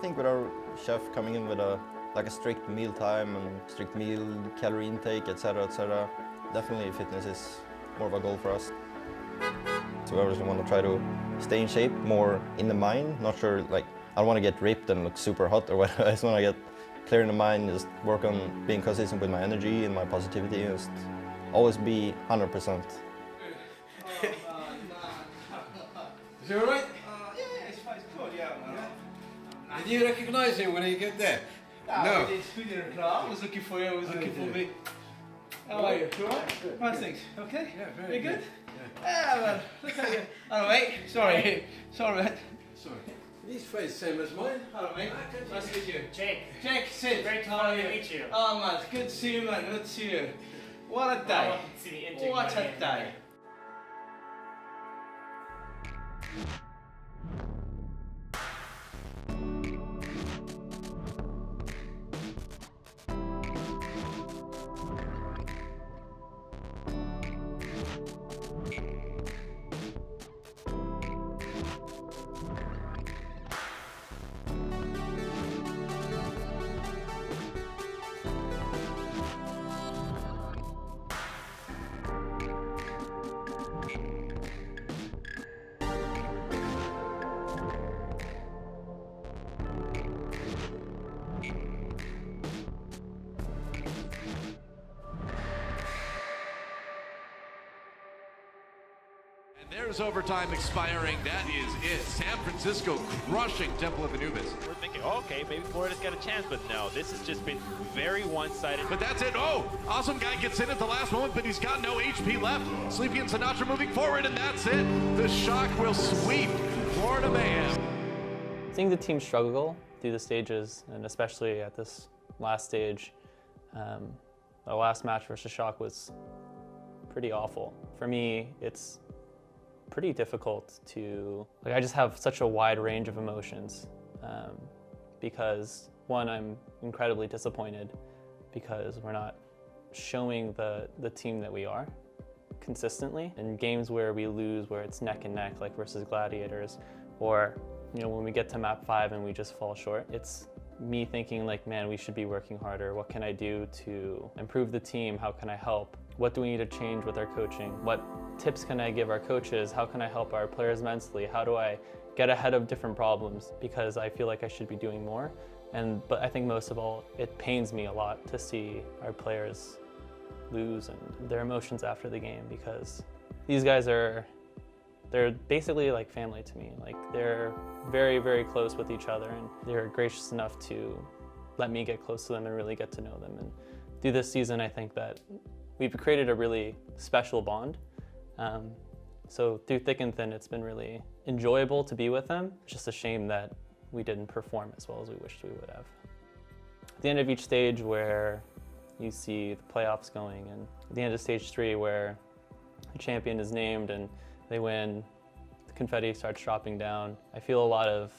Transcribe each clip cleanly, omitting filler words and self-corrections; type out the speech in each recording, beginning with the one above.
think with our chef coming in with a strict meal time and strict meal calorie intake, etc., definitely fitness is more of a goal for us. So I just want to try to stay in shape more in the mind. Not sure, like, I don't want to get ripped and look super hot or whatever. I just want to get clear in the mind, just work on being consistent with my energy and my positivity, and just always be 100%. Is it alright? Yeah, it's fine, it's cool, yeah. Did you recognize him when you get there? No. We didn't know. I was looking for you, I was looking for me. How are you? You alright? How's things? Okay? Yeah, very good? Yeah, man. Look how you... Hello, mate. Sorry. Sorry, mate. Sorry. His face same as mine. Hello, mate. Nice to meet you. Jake. Jake, sit. Great to meet you. Oh, man. It's good to see you, man. Good to see you. What a day. What a day. There's overtime expiring. That is it. San Francisco crushing Temple of Anubis. We're thinking, oh, okay, maybe Florida's got a chance, but no, this has just been very one-sided. But that's it. Oh, awesome guy gets in at the last moment, but he's got no HP left. Sleepy and Sinatra moving forward, and that's it. The Shock will sweep Florida Mayhem. Seeing the team struggle through the stages, and especially at this last stage, the last match versus Shock was pretty awful. For me, it's pretty difficult to, I just have such a wide range of emotions because one, I'm incredibly disappointed because we're not showing the team that we are consistently. In games where we lose, where it's neck and neck, like versus Gladiators, or when we get to map 5 and we just fall short, it's me thinking like, man, we should be working harder. What can I do to improve the team? How can I help? What do we need to change with our coaching? What tips can I give our coaches? How can I help our players mentally? How do I get ahead of different problems? Because I feel like I should be doing more. But I think most of all, it pains me a lot to see our players lose and their emotions after the game, because these guys they're basically like family to me. Like, they're very, very close with each other, and they're gracious enough to let me get close to them and really get to know them. And through this season, I think that we've created a really special bond. So through thick and thin, it's been really enjoyable to be with them. It's just a shame that we didn't perform as well as we wished we would have. At the end of each stage where you see the playoffs going, and at the end of stage 3 where the champion is named and they win, the confetti starts dropping down, I feel a lot of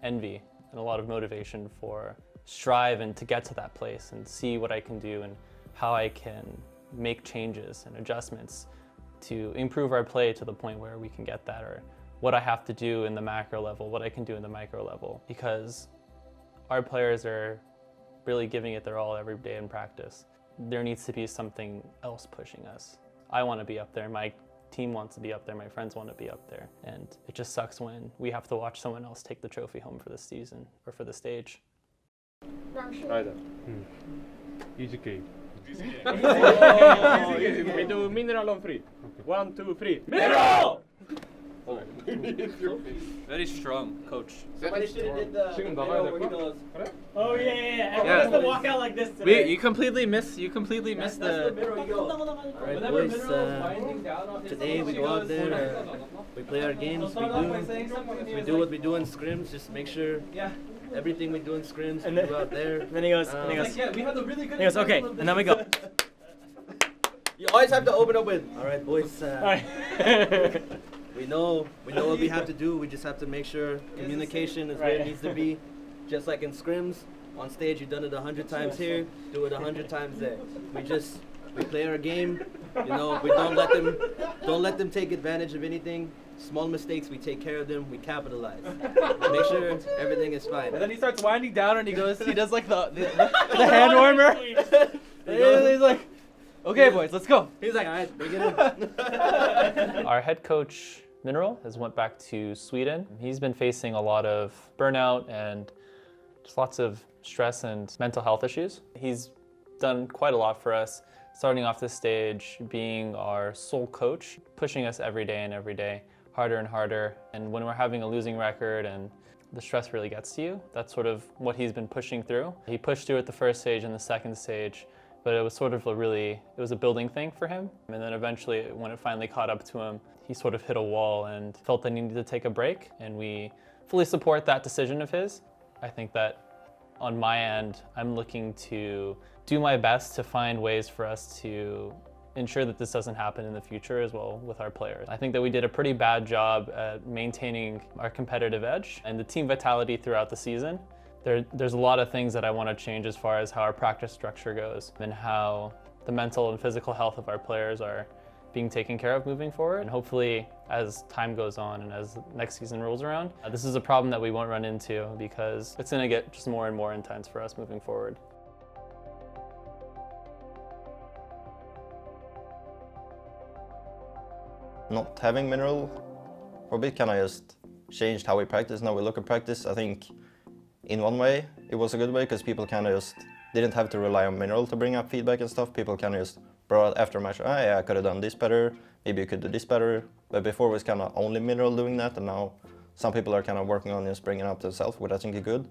envy and a lot of motivation for strive and to get to that place and see what I can do and how I can make changes and adjustments to improve our play to the point where we can get that, or what I have to do in the macro level, what I can do in the micro level, because our players are really giving it their all every day in practice. There needs to be something else pushing us. I want to be up there, my team wants to be up there, my friends want to be up there, and it just sucks when we have to watch someone else take the trophy home for this season or for the stage. Easy game. We do mineral on 3. 1, 2, 3. Mineral! Very strong, coach. Somebody should have did the video where he goes. Oh yeah. Everyone has to walk out like this today. You completely miss the. Alright boys, today we go out there, we play our games, we do what we do in scrims, just make sure everything we do in scrims, we go out there. And then he goes, yeah, we have a really good. He goes, okay, and then we go. You always have to open up with, alright boys, Alright. we know what we have to do, we just have to make sure communication is where it needs to be. Just like in scrims, on stage you've done it 100 times here, do it 100 times there. We play our game, we don't let them take advantage of anything. small mistakes, we take care of them, we capitalize. Make sure everything is fine. And then he starts winding down and he does like the hand warmer. He's like, okay, boys, let's go. He's like, all right, bring it in. Our head coach, Mineral, has went back to Sweden. He's been facing a lot of burnout and just lots of stress and mental health issues. He's done quite a lot for us, starting off this stage, being our sole coach, pushing us every day, harder and harder. And when we're having a losing record and the stress really gets to you, that's sort of what he's been pushing through. He pushed through at the first stage and the second stage, but it was sort of it was a building thing for him. And then eventually, when it finally caught up to him, he sort of hit a wall and felt that he needed to take a break. And we fully support that decision of his. I think that on my end, I'm looking to do my best to find ways for us to ensure that this doesn't happen in the future as well with our players. I think that we did a pretty bad job at maintaining our competitive edge and the team vitality throughout the season. There's a lot of things that I want to change as far as how our practice structure goes and how the mental and physical health of our players are being taken care of moving forward. And hopefully, as time goes on and as next season rolls around, this is a problem that we won't run into because it's going to get just more and more intense for us moving forward. Not having Mineral for a bit kind of just changed how we practice, now we look at practice. I think in one way it was a good way because people kind of just didn't have to rely on Mineral to bring up feedback and stuff. People kind of just brought after a match, oh yeah, I could have done this better, maybe you could do this better. But before it was kind of only Mineral doing that, and now some people are kind of working on just bringing it up themselves, which I think is good.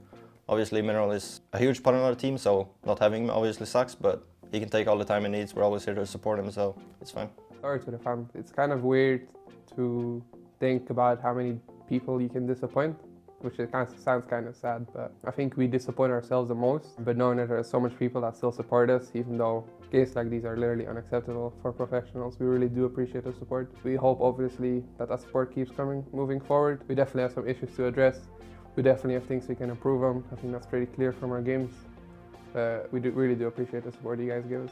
Obviously Mineral is a huge part of our team, so not having him obviously sucks, but he can take all the time he needs. We're always here to support him, so it's fine. Sorry to the fans. It's kind of weird to think about how many people you can disappoint, which it kind of sounds kind of sad, but I think we disappoint ourselves the most. But knowing that there are so much people that still support us, even though games like these are literally unacceptable for professionals, we really do appreciate the support. We hope obviously that support keeps coming moving forward. We definitely have some issues to address. We definitely have things we can improve on. I think that's pretty clear from our games. We really do appreciate the support you guys give us.